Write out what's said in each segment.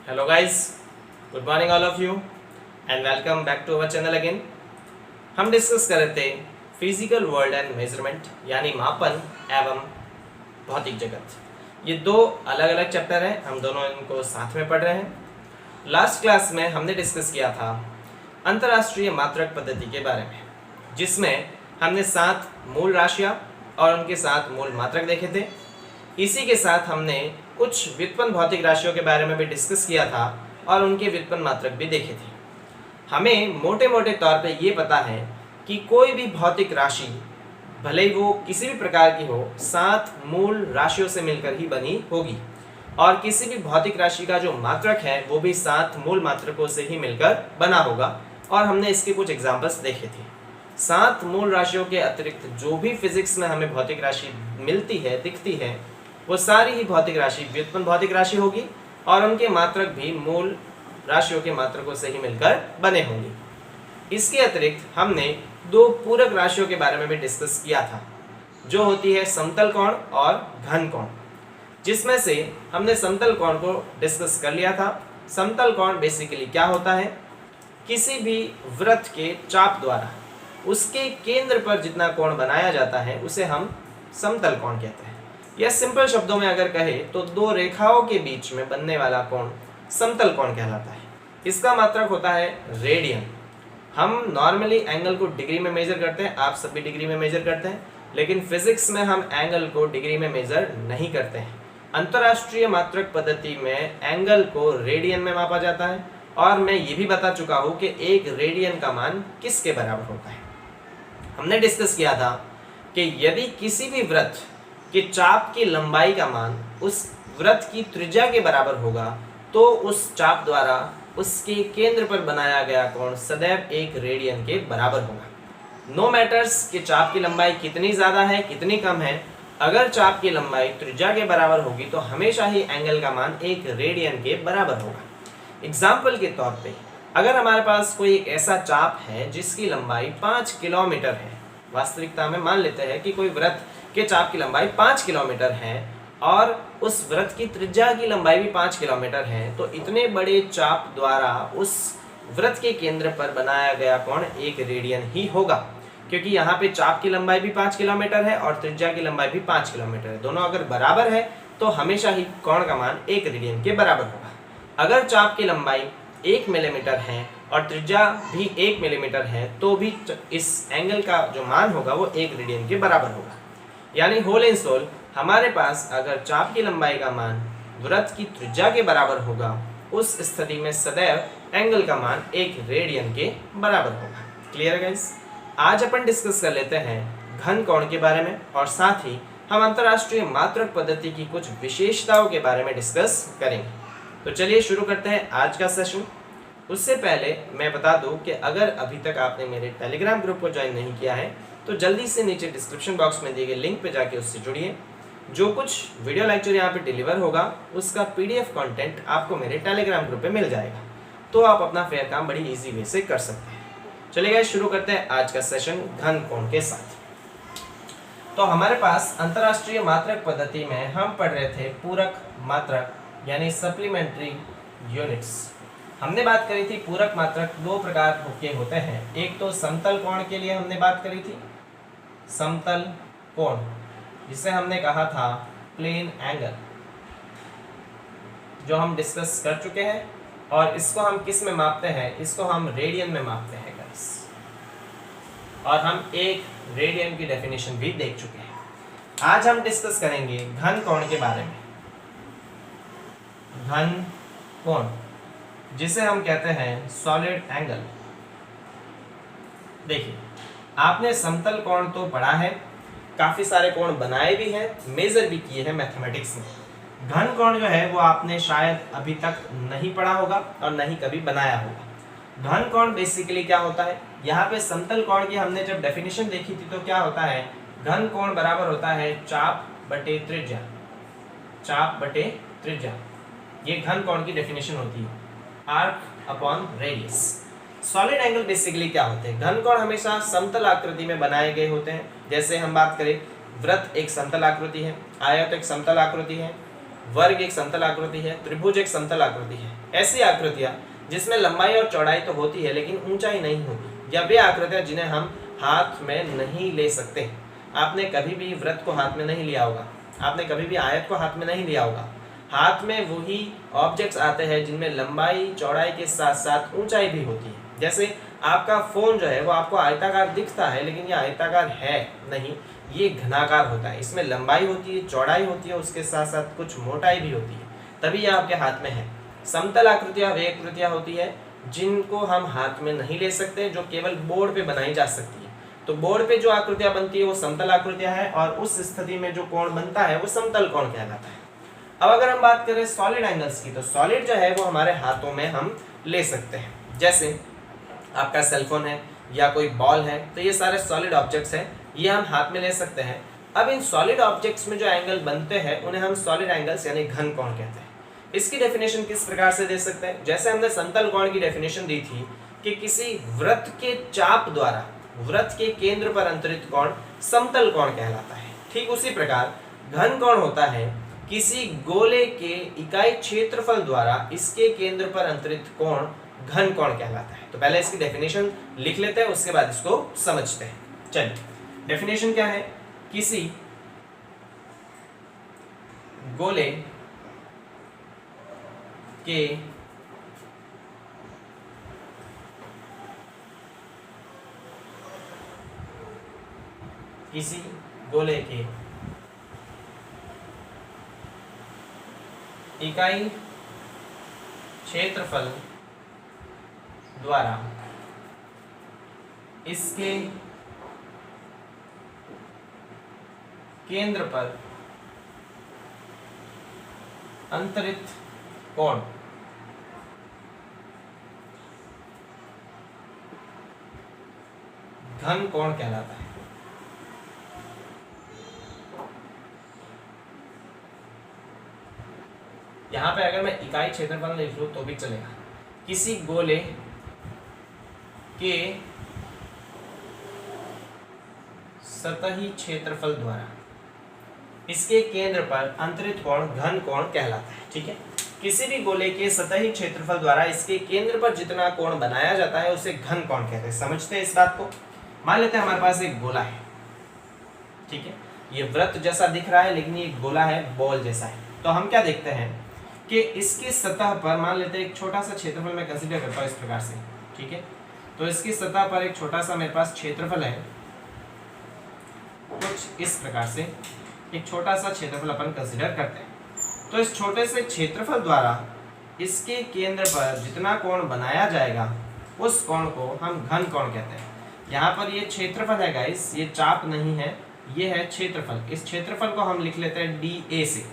Hello guys, good morning all of you and welcome back to our channel again। हम discuss कर रहे थे physical world and measurement यानी मापन एवं भौतिक जगत। ये दो अलग अलग चैप्टर हैं, हम दोनों इनको साथ में पढ़ रहे हैं। लास्ट क्लास में हमने डिस्कस किया था अंतर्राष्ट्रीय मात्रक पद्धति के बारे में, जिसमें हमने 7 मूल राशियाँ और उनके 7 मूल मात्रक देखे थे। इसी के साथ हमने कुछ व्युत्पन्न भौतिक राशियों के बारे में भी डिस्कस किया था और उनके व्युत्पन्न मात्रक भी देखे थे। हमें मोटे मोटे तौर पे ये पता है कि कोई भी भौतिक राशि भले ही वो किसी भी प्रकार की हो 7 मूल राशियों से मिलकर ही बनी होगी, और किसी भी भौतिक राशि का जो मात्रक है वो भी 7 मूल मात्रकों से ही मिलकर बना होगा, और हमने इसके कुछ एग्जाम्पल्स देखे थे। 7 मूल राशियों के अतिरिक्त जो भी फिजिक्स में हमें भौतिक राशि मिलती है, दिखती है, वो सारी ही भौतिक राशि व्युत्पन्न भौतिक राशि होगी और उनके मात्रक भी मूल राशियों के मात्रकों से ही मिलकर बने होंगे। इसके अतिरिक्त हमने 2 पूरक राशियों के बारे में भी डिस्कस किया था, जो होती है समतल कोण और घन कोण, जिसमें से हमने समतल कोण को डिस्कस कर लिया था। समतल कोण बेसिकली क्या होता है, किसी भी वृत्त के चाप द्वारा उसके केंद्र पर जितना कोण बनाया जाता है उसे हम समतल कोण कहते हैं। या सिंपल शब्दों में अगर कहे तो 2 रेखाओं के बीच में बनने वाला कोण समतल कोण कहलाता है। इसका मात्रक होता है रेडियन। हम नॉर्मली एंगल को डिग्री में मेजर करते हैं, आप सभी डिग्री में मेजर करते हैं, लेकिन फिजिक्स में हम एंगल को डिग्री में मेजर नहीं करते हैं। अंतर्राष्ट्रीय मात्रक पद्धति में एंगल को रेडियन में मापा जाता है, और मैं ये भी बता चुका हूँ कि 1 रेडियन का मान किसके बराबर होता है। हमने डिस्कस किया था कि यदि किसी भी वृत्त कि चाप की लंबाई का मान उस वृत्त की त्रिज्या के बराबर होगा, तो उस चाप द्वारा उसके केंद्र पर बनाया गया कोण सदैव 1 रेडियन के बराबर होगा। नो मैटर्स कि चाप की लंबाई कितनी ज़्यादा है कितनी कम है, अगर चाप की लंबाई त्रिज्या के बराबर होगी तो हमेशा ही एंगल का मान 1 रेडियन के बराबर होगा। एग्जाम्पल के तौर पे अगर हमारे पास कोई एक ऐसा चाप है जिसकी लंबाई 5 किलोमीटर है, वास्तविकता में मान लेते हैं कि कोई वृत्त के चाप की लंबाई 5 किलोमीटर है और उस वृत्त की त्रिज्या की लंबाई भी 5 किलोमीटर है, तो इतने बड़े चाप द्वारा उस वृत्त के केंद्र पर बनाया गया कोण 1 रेडियन ही होगा, क्योंकि यहाँ पे चाप की लंबाई भी 5 किलोमीटर है और त्रिज्या की लंबाई भी 5 किलोमीटर है। दोनों अगर बराबर है तो हमेशा ही कोण का मान 1 रेडियन के बराबर होगा। अगर चाप की लंबाई 1 मिलीमीटर है और त्रिज्या भी 1 मिलीमीटर है, तो भी इस एंगल का जो मान होगा वो 1 रेडियन के बराबर होगा। यानी होल इन सोल हमारे पास अगर चाप की लंबाई का मान वृत्त की त्रिज्या के बराबर होगा, उस स्थिति में सदैव एंगल का मान 1 रेडियन के बराबर होगा। क्लियर है गाइस? आज अपन डिस्कस कर लेते हैं घन कोण के बारे में, और साथ ही हम अंतर्राष्ट्रीय मात्रक पद्धति की कुछ विशेषताओं के बारे में डिस्कस करेंगे। तो चलिए शुरू करते हैं आज का सेशन। उससे पहले मैं बता दूं कि अगर अभी तक आपने मेरे टेलीग्राम ग्रुप को ज्वाइन नहीं किया है तो जल्दी से नीचे डिस्क्रिप्शन बॉक्स में दिए गए लिंक पे जाके उससे जुड़िए। जो कुछ वीडियो लेक्चर यहाँ पे डिलीवर होगा उसका PDF कंटेंट आपको मेरे टेलीग्राम ग्रुप पे मिल जाएगा, तो आप अपना फेयर काम बड़ी इजी वे से कर सकते हैं। चलिए गाइस, शुरू करते हैं आज का सेशन घन कोण के साथ। तो हमारे पास अंतर्राष्ट्रीय मात्रक पद्धति में हम पढ़ रहे थे पूरक मात्रक यानी सप्लीमेंट्री यूनिट्स। हमने बात करी थी पूरक मात्रक 2 प्रकार के होते हैं। एक तो समतल कोण के लिए हमने बात करी थी, समतल कोण जिसे हमने कहा था प्लेन एंगल, जो हम डिस्कस कर चुके हैं, और इसको हम किस में मापते हैं, इसको हम रेडियन में मापते हैं गाइस, और हम 1 रेडियन की डेफिनेशन भी देख चुके हैं। आज हम डिस्कस करेंगे घन कोण के बारे में। घन कोण जिसे हम कहते हैं सॉलिड एंगल। देखिए, आपने समतल कोण तो पढ़ा है, काफी सारे कोण बनाए भी हैं, मेजर भी किए हैं मैथमेटिक्स में। घन कोण जो है वो आपने शायद अभी तक नहीं पढ़ा होगा और नहीं कभी बनाया होगा। घन कोण बेसिकली क्या होता है, यहाँ पे समतल कोण की हमने जब डेफिनेशन देखी थी तो क्या होता है, घन कोण बराबर होता है चाप बटे त्रिज्या। चाप बटे त्रिज्या, ये घन कोण की डेफिनेशन होती है, arc upon radius. Solid angle basically क्या होते हैं, घन कोण हमेशा समतल आकृति में बनाए गए होते हैं। जैसे हम बात करें, वृत्त एक समतल आकृति है, आयत एक समतल आकृति है, वर्ग एक समतल आकृति है, त्रिभुज एक समतल आकृति है। ऐसी आकृतियां जिसमें लंबाई और चौड़ाई तो होती है लेकिन ऊंचाई नहीं होती, या वे आकृतियां जिन्हें हम हाथ में नहीं ले सकते। आपने कभी भी वृत्त को हाथ में नहीं लिया होगा, आपने कभी भी आयत को हाथ में नहीं लिया होगा। हाथ में वही ऑब्जेक्ट्स आते हैं जिनमें लंबाई चौड़ाई के साथ साथ ऊंचाई भी होती है। जैसे आपका फोन जो है वो आपको आयताकार दिखता है लेकिन ये आयताकार है नहीं, ये घनाकार होता है। इसमें लंबाई होती है, चौड़ाई होती है, उसके साथ साथ कुछ मोटाई भी होती है, तभी ये आपके हाथ में है। समतल आकृतियां वे आकृतियां होती है जिनको हम हाथ में नहीं ले सकते, जो केवल बोर्ड पे बनाई जा सकती है। तो बोर्ड पे जो आकृतियां बनती है वो समतल आकृतियां है, और उस स्थिति में जो कोण बनता है वो समतल कोण कहलाता है। अब अगर हम बात करें सॉलिड एंगल्स की, तो सॉलिड जो है वो हमारे हाथों में हम ले सकते हैं। जैसे आपका सेलफोन है या कोई बॉल है, तो ये सारे सॉलिड ऑब्जेक्ट्स हैं, ये हम हाथ में ले सकते हैं। अब इन सॉलिड ऑब्जेक्ट्स में जो एंगल बनते हैं उन्हें हम सॉलिड एंगल्स यानी घन कोण कहते हैं। इसकी डेफिनेशन किस प्रकार से दे सकते हैं? जैसे हमने समतल कोण की डेफिनेशन दी थी कि किसी वृत्त के चाप द्वारा वृत्त के केंद्र पर अंतरित कोण समतल कोण कहलाता है। ठीक उसी प्रकार घन कोण होता है किसी गोले के इकाई क्षेत्रफल द्वारा इसके केंद्र पर अंतरित कोण घन कोण कहलाता है। तो पहले इसकी डेफिनेशन लिख लेते हैं, उसके बाद इसको समझते हैं। चलिए, डेफिनेशन क्या है? किसी गोले के इकाई क्षेत्रफल द्वारा इसके केंद्र पर अंतरित कोण घन कोण कहलाता है। यहां पे अगर मैं इकाई क्षेत्रफल लिख लूं तो भी चलेगा। किसी गोले के सतही क्षेत्रफल द्वारा इसके केंद्र पर अंतरित कोण घन कोण कहलाता है। ठीक है, किसी भी गोले के सतही क्षेत्रफल द्वारा इसके केंद्र पर जितना कोण बनाया जाता है उसे घन कोण कहते हैं। समझते हैं इस बात को? मान लेते हैं हमारे पास एक गोला है, ठीक है, ये वृत्त जैसा दिख रहा है लेकिन ये गोला है, बॉल जैसा है। तो हम क्या देखते हैं कि इसकी सतह पर मान लेते हैं एक छोटा सा क्षेत्रफल मैं कंसीडर करता हूँ इस प्रकार से। ठीक है, तो इसकी सतह पर एक छोटा सा मेरे पास क्षेत्रफल है, कुछ इस प्रकार से एक छोटा सा क्षेत्रफल अपन कंसीडर करते हैं। तो इस छोटे से क्षेत्रफल द्वारा इसके केंद्र पर जितना कोण बनाया जाएगा उस कोण को हम घन कोण कहते हैं। यहाँ पर ये क्षेत्रफल है गाइस, ये चाप नहीं है, ये है क्षेत्रफल। इस क्षेत्रफल को हम लिख लेते हैं DA से।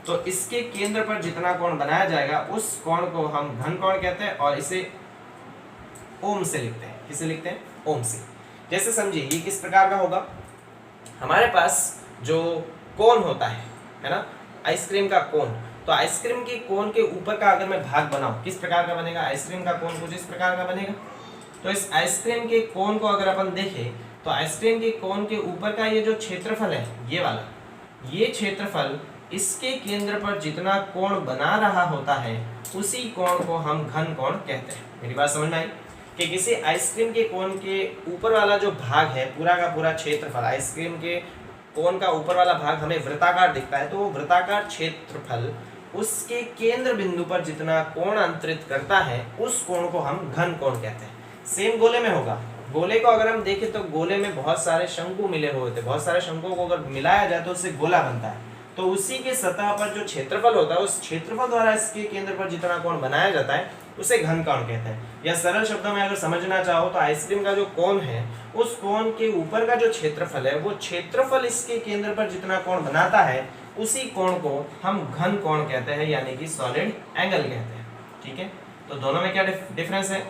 तो इसके केंद्र पर जितना कोण बनाया जाएगा उस कोण को हम घन कोण कहते हैं, और इसे ओम से लिखते हैं। किसे लिखते हैं? ओम से। जैसे समझिए ये किस प्रकार का होगा, हमारे पास जो कोन होता है ना, आइसक्रीम का कोन, तो आइसक्रीम के कोन के ऊपर का अगर मैं भाग बनाऊं किस प्रकार का बनेगा? आइसक्रीम का कोन कुछ इस प्रकार का बनेगा। तो इस आइसक्रीम के कोन को अगर अपन देखें तो आइसक्रीम के कोन के ऊपर का ये जो क्षेत्रफल है, ये वाला, ये क्षेत्रफल इसके केंद्र पर जितना कोण बना रहा होता है उसी कोण को हम घन कोण कहते हैं। मेरी बात समझ में आई? कि किसी आइसक्रीम के कोन के ऊपर वाला जो भाग है, पूरा का पूरा क्षेत्रफल, आइसक्रीम के कोन का ऊपर वाला भाग हमें वृत्ताकार दिखता है, तो वो वृत्ताकार क्षेत्रफल उसके केंद्र बिंदु पर जितना कोण अंतरित करता है उस कोण को हम घन कोण कहते हैं। सेम गोले में होगा। गोले को अगर हम देखें तो गोले में बहुत सारे शंकु मिले हुए होते हैं, बहुत सारे शंकुओं को अगर मिलाया जाए तो उससे गोला बनता है। तो उसी के सतह पर जो क्षेत्रफल होता है उस क्षेत्रफल द्वारा इसके केंद्र पर जितना कोण बनाया जाता है उसे घन कोण कहते हैं। या सरल शब्दों में अगर समझना चाहो तो आइसक्रीम का जो कोन है उस कोन के ऊपर का जो क्षेत्रफल है वो क्षेत्रफल इसके केंद्र पर जितना कोण बनाता है उसी कोण को हम घन कोण कहते हैं, यानी कि सॉलिड एंगल कहते हैं। ठीक है, तो दोनों में क्या डिफरेंस है?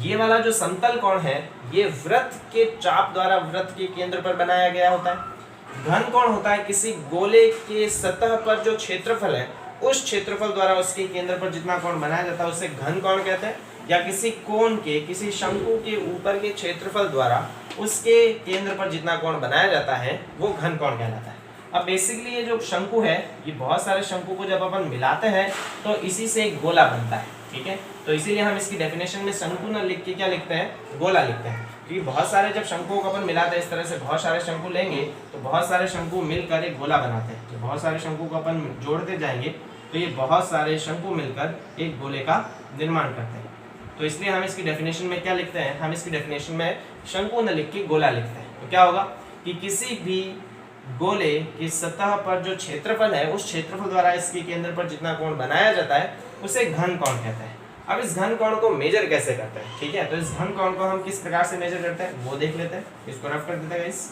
ये वाला जो समतल कोण है ये वृत्त के चाप द्वारा वृत्त के केंद्र पर बनाया गया होता है। घन कोण होता है किसी गोले के सतह पर जो क्षेत्रफल है उस क्षेत्रफल द्वारा उसके केंद्र पर जितना कोण बनाया जाता है उसे घन कोण कहते हैं। या किसी कोण के, किसी शंकु के ऊपर के क्षेत्रफल द्वारा उसके केंद्र पर जितना कोण बनाया जाता है वो घन कोण कहलाता है। अब बेसिकली ये जो शंकु है, ये बहुत सारे शंकु को जब अपन मिलाते हैं तो इसी से एक गोला बनता है। ठीक है। तो इसीलिए हम इसकी डेफिनेशन में शंकु न लिख के क्या लिखते हैं, गोला लिखते हैं, क्योंकि बहुत सारे जब शंकुओं को अपन मिलाते हैं इस तरह से, बहुत सारे शंकु लेंगे तो बहुत सारे शंकु मिलकर एक गोला बनाते हैं। तो बहुत सारे शंकु को अपन जोड़ते जाएंगे तो ये बहुत सारे शंकु मिलकर एक गोले का निर्माण करते हैं। तो इसलिए हम इसकी डेफिनेशन में क्या लिखते हैं, हम इसकी डेफिनेशन में शंकु न लिख के गोला लिखते हैं। तो क्या होगा कि किसी भी गोले की सतह पर जो क्षेत्रफल है उस क्षेत्रफल द्वारा इसके केंद्र पर जितना कोण बनाया जाता है उसे घन कोण कहते हैं। अब इस घन कोण को मेजर कैसे करते हैं, ठीक है, तो इस घन कोण को हम किस प्रकार से मेजर करते हैं वो देख लेते हैं। इसको रफ कर देते हैं गाइस।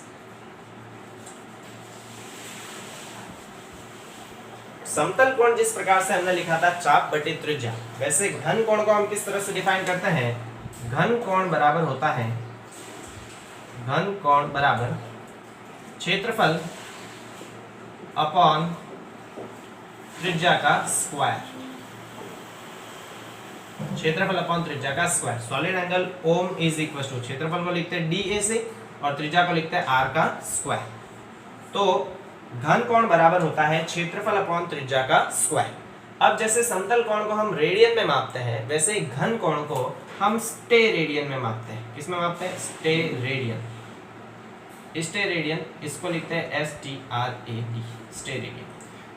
समतल कोण जिस प्रकार से हमने लिखा था चाप बटे त्रिज्या, वैसे घन कोण को हम किस तरह से डिफाइन करते हैं, घन कोण बराबर होता है, घन कोण बराबर क्षेत्रफल अपॉन त्रिज्या का स्क्वायर, क्षेत्रफल अपॉन त्रिज्या का स्क्वायर। सॉलिड एंगल ओम इज इक्वल टू, क्षेत्रफल को लिखते हैं डी से और त्रिज्या को लिखते हैं आर का स्क्वायर। तो घन कोण बराबर होता है क्षेत्रफल अपॉन त्रिज्या का स्क्वायर। अब जैसे समतल कोण को हम रेडियन में मापते हैं वैसे घन कोण को हम स्टेरेडियन में मापते हैं। किस में मापते हैं, स्टेरेडियन, स्टेरेडियन, इसको लिखते हैं STRAD, स्टेरेडियन।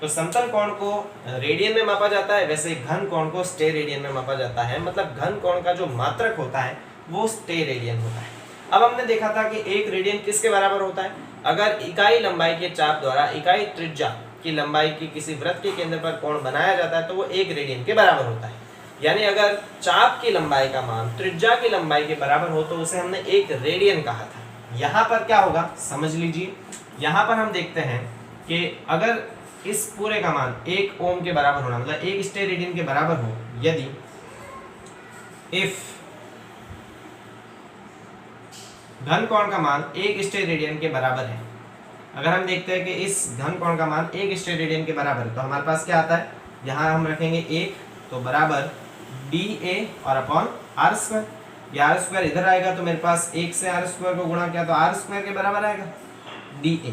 तो समतल कोण को रेडियन में मापा जाता है, वैसे घन कोण को स्टेरेडियन में मापा जाता है। मतलब घन कोण का जो मात्रक होता है वो स्टेरेडियन होता है। अब हमने देखा था कि एक रेडियन किसके बराबर होता है, अगर इकाई लंबाई के चाप द्वारा इकाई त्रिज्या की लंबाई की किसी वृत्त के केंद्र पर कोण बनाया जाता है तो वो एक रेडियन के बराबर होता है। यानी अगर चाप की लंबाई का मान त्रिज्या की लंबाई के बराबर हो तो उसे हमने एक रेडियन कहा था। यहाँ पर क्या होगा समझ लीजिए, यहाँ पर हम देखते हैं कि अगर इस पूरे का मान 1 ओम के बराबर होना, मतलब 1 स्टेरेडियन के बराबर हो, यदि इफ घन कोण का मान 1 स्टेरेडियन के बराबर है, अगर हम देखते हैं कि इस घन कोण का मान 1 स्टेरेडियन के बराबर है तो हमारे पास क्या आता है, यहाँ हम रखेंगे 1 तो बराबर DA और अपॉन आर स्क्वायर। ये आर स्क्वायर इधर आएगा तो मेरे पास 1 से आर स्क्वायर को गुणा किया तो आर स्क्वायर के बराबर आएगा DA।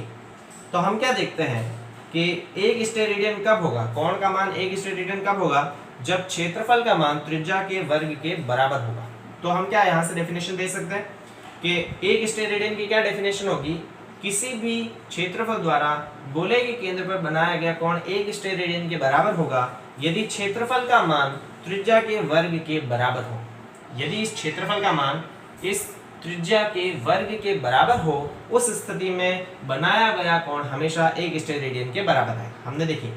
तो हम क्या देखते हैं कि 1 स्टेरेडियन कब होगा, कोण का मान 1 स्टेरेडियन कब होगा, जब क्षेत्रफल का मान त्रिज्या के वर्ग के बराबर होगा। तो हम क्या यहाँ से डेफिनेशन दे सकते हैं कि 1 स्टेरेडियन की क्या डेफिनेशन होगी, किसी भी क्षेत्रफल द्वारा गोले के केंद्र पर बनाया गया कोण 1 स्टेरेडियन के बराबर होगा यदि क्षेत्रफल का मान त्रिज्या के वर्ग के बराबर हो। यदि इस क्षेत्रफल का मान इस त्रिज्या के वर्ग के बराबर हो उस स्थिति में बनाया गया कोण हमेशा 1 स्टेरेडियन के बराबर है। हमने देखिए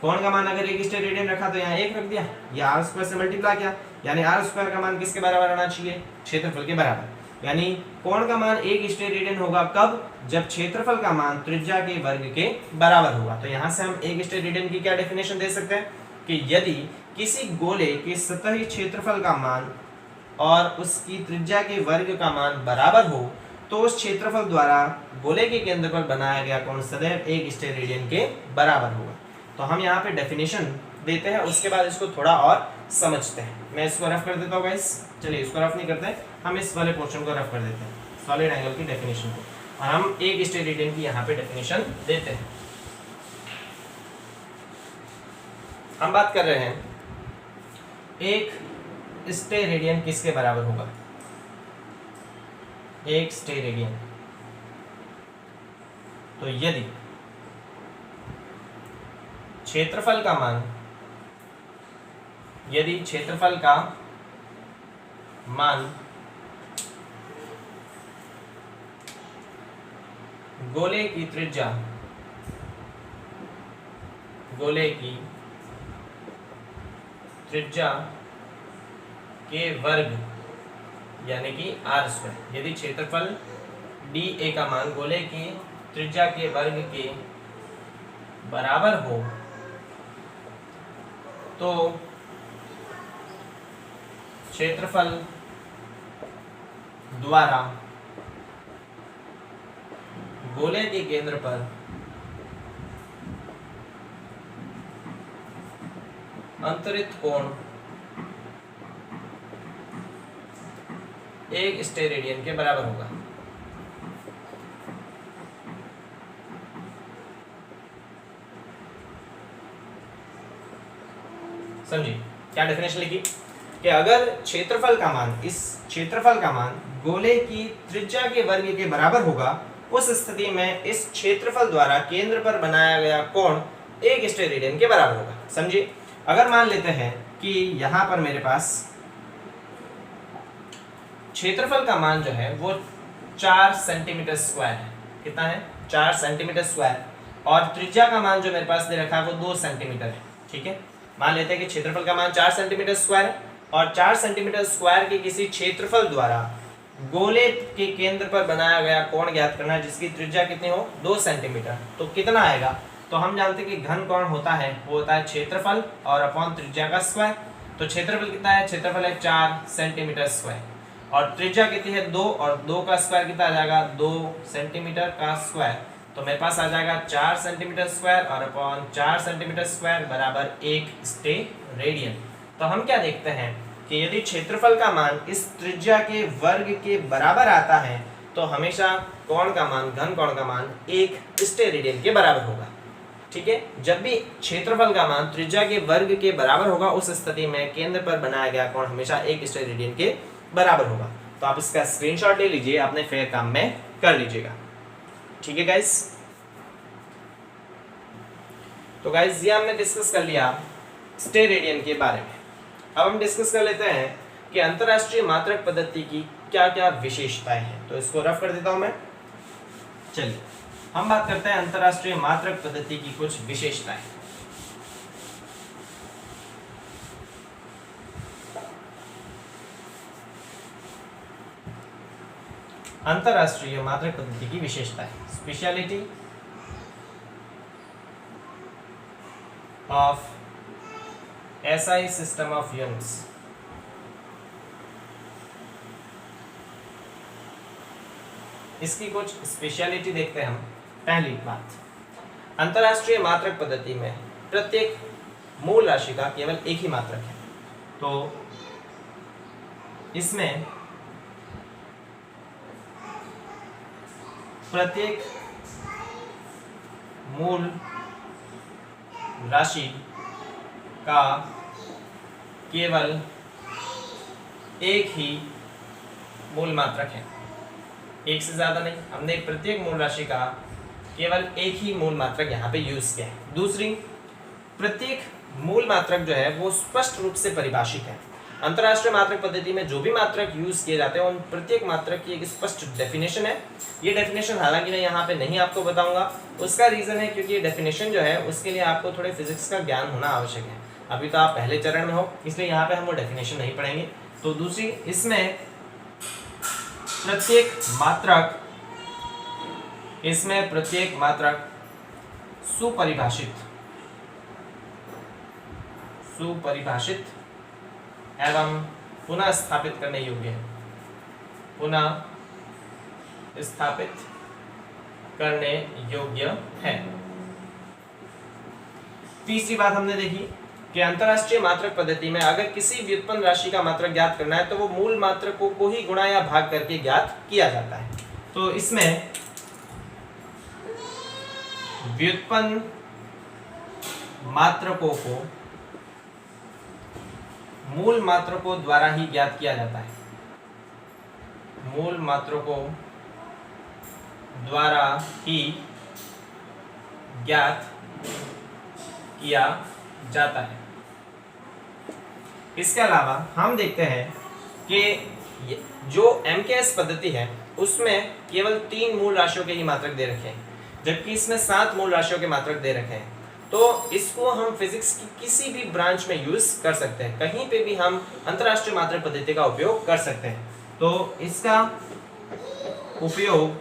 कोण का मान अगर 1 स्टेरेडियन रखा तो यहाँ 1 रख दिया, या आर स्क्वायर से मल्टीप्लाई किया, यानी आर स्क्वायर का मान किसके बराबर आना चाहिए, क्षेत्रफल के बराबर। यानी कोण का मान 1 स्टेरेडियन होगा कब, जब क्षेत्रफल का मान त्रिज्या के वर्ग के बराबर होगा। तो यहाँ से हम 1 स्टेरेडियन की क्या डेफिनेशन दे सकते हैं कि यदि किसी गोले के सतही क्षेत्रफल का मान और उसकी त्रिज्या के वर्ग का मान बराबर हो तो उस क्षेत्रफल द्वारा गोले के केंद्र पर बनाया गया कोण सदैव 1 स्टेरेडियन के बराबर होगा। तो हम यहाँ पे डेफिनेशन देते हैं, उसके बाद इसको थोड़ा और समझते हैं। मैं इसको रफ कर देता हूँ गाइस, चलिए इसको रफ नहीं करते, हम इस वाले पोर्शन को रफ कर देते हैं, सॉलिड एंगल की डेफिनेशन को, और हम 1 स्टेरेडियन की यहाँ पे डेफिनेशन देते हैं। हम बात कर रहे हैं 1 स्टेरेडियन किसके बराबर होगा, 1 स्टेरेडियन। तो यदि क्षेत्रफल का मान, यदि क्षेत्रफल का मान गोले की त्रिज्या, गोले की त्रिज्या के वर्ग यानी कि आर स्क्वायर, यदि क्षेत्रफल DA का मान गोले की त्रिज्या के वर्ग के बराबर हो तो क्षेत्रफल द्वारा गोले के केंद्र पर अंतरित कोण 1 स्टेरेडियन के बराबर होगा। समझिए क्या डेफिनेशन लिखी, कि अगर क्षेत्रफल का मान, इस क्षेत्रफल का मान गोले की त्रिज्या के वर्ग के बराबर होगा, उस स्थिति में इस क्षेत्रफल द्वारा केंद्र पर बनाया गया कोण 1 स्टेरेडियन के बराबर होगा। समझिए, अगर मान लेते हैं कि यहाँ पर मेरे पास क्षेत्रफल का मान जो है वो 4 सेंटीमीटर स्क्वायर है। कितना है? 4 सेंटीमीटर स्क्वायर। और त्रिज्या का मान जो मेरे पास दे रखा है वो 2 सेंटीमीटर है। ठीक है, मान लेते हैं कि क्षेत्रफल का मान 4 सेंटीमीटर स्क्वायर है और 4 सेंटीमीटर स्क्वायर के किसी क्षेत्रफल द्वारा गोले के केंद्र पर बनाया गया कोण ज्ञात करना है जिसकी त्रिज्या कितनी हो? 2 सेंटीमीटर। तो कितना आएगा? तो हम जानते हैं कि घन कोण होता है वो होता है क्षेत्रफल और अपॉन त्रिज्या का स्क्वायर। तो क्षेत्रफल कितना है? क्षेत्रफल है 4 सेंटीमीटर स्क्वायर और त्रिज्या कितनी है? 2, और 2 का स्क्वायर कितना आ जाएगा? 2 सेंटीमीटर का स्क्वायर। तो मेरे पास आ जाएगा 4 सेंटीमीटर स्क्वायर और अपॉन 4 सेंटीमीटर स्क्वायर बराबर 1 स्टेरेडियन। तो हम क्या देखते हैं कि यदि क्षेत्रफल का मान इस त्रिज्या के वर्ग के बराबर आता है तो हमेशा कोण का मान, घन कोण का मान 1 स्टेरेडियन के बराबर होगा। ठीक है, जब भी क्षेत्रफल का मान त्रिज्या के वर्ग के बराबर होगा उस स्थिति में केंद्र पर बनाया गया कोण हमेशा 1 स्टेरेडियन के बराबर होगा। तो आप इसका स्क्रीनशॉट ले लीजिए, अपने फेयर काम में कर लीजिएगा। ठीक है गाइस, तो गाइस ये हमने डिस्कस कर लिया स्टेरेडियन के बारे में। अब हम डिस्कस कर लेते हैं कि अंतरराष्ट्रीय मात्रक पद्धति की क्या क्या विशेषताएं हैं। तो इसको रफ कर देता हूं मैं। चलिए हम बात करते हैं अंतरराष्ट्रीय मात्रक पद्धति की कुछ विशेषताएं। अंतरराष्ट्रीय मात्रक पद्धति की विशेषताएं। Speciality of SI system of units. इसकी कुछ स्पेशलिटी देखते हैं हम। पहली बात, अंतरराष्ट्रीय मात्रक पद्धति में प्रत्येक मूल राशि का केवल एक ही मात्रक है। तो इसमें प्रत्येक मूल राशि का केवल एक ही मूल मात्रक है, एक से ज़्यादा नहीं। हमने प्रत्येक मूल राशि का केवल एक ही मूल मात्रक यहाँ पे यूज़ किया है। दूसरी, प्रत्येक मूल मात्रक जो है वो स्पष्ट रूप से परिभाषित है। अंतरराष्ट्रीय मात्रक पद्धति में जो भी मात्रक यूज़ किए जाते हैं उन प्रत्येक मात्रक की एक स्पष्ट डेफिनेशन है। ये डेफिनेशन हालांकि मैं यहाँ पे नहीं आपको बताऊंगा, उसका रीज़न है क्योंकि ये डेफिनेशन जो है उसके लिए आपको थोड़े फिजिक्स का ज्ञान होना आवश्यक है। अभी तो आप पहले चरण में हो, इसलिए यहाँ पे हम वो डेफिनेशन नहीं पढ़ेंगे। तो दूसरी, इसमें प्रत्येक मात्रक सुपरिभाषित एवं पुनः स्थापित करने योग्य है। पुनः स्थापित करने योग्य है। तीसरी बात हमने देखी कि अंतरराष्ट्रीय मात्रक पद्धति में अगर किसी व्युत्पन्न राशि का मात्रक ज्ञात करना है तो वो मूल मात्रकों को ही गुणा या भाग करके ज्ञात किया जाता है। तो इसमें व्युत्पन्न मात्रकों को मूल मात्रकों द्वारा ही ज्ञात किया जाता है। मूल मात्रकों द्वारा ही ज्ञात किया जाता है। इसके अलावा हम देखते हैं कि जो MKS पद्धति है उसमें केवल 3 मूल राशियों के ही मात्रक दे रखे हैं, जबकि इसमें 7 मूल राशियों के मात्रक दे रखे हैं। तो इसको हम फिजिक्स की किसी भी ब्रांच में यूज कर सकते हैं, कहीं पे भी हम अंतरराष्ट्रीय मात्रक पद्धति का उपयोग कर सकते हैं। तो इसका उपयोग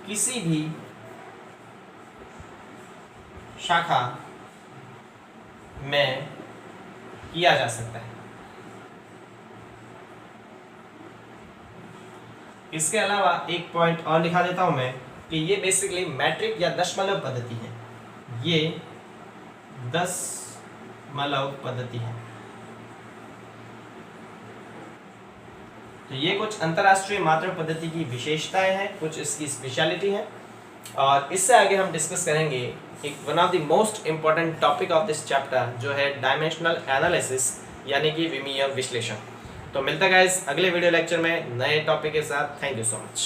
किसी भी शाखा में किया जा सकता है। इसके अलावा एक पॉइंट और लिखा देता हूं मैं कि ये बेसिकली मैट्रिक या दशमलव पद्धति है। ये दशमलव पद्धति है। तो ये कुछ अंतरराष्ट्रीय मात्रक पद्धति की विशेषताएं हैं, कुछ इसकी स्पेशलिटी है। और इससे आगे हम डिस्कस करेंगे एक one of the most important topic of this chapter जो है डायमेंशनल एनालिसिस यानी कि विमीय विश्लेषण। तो मिलता है गाइस अगले वीडियो लेक्चर में नए टॉपिक के साथ। Thank you so much.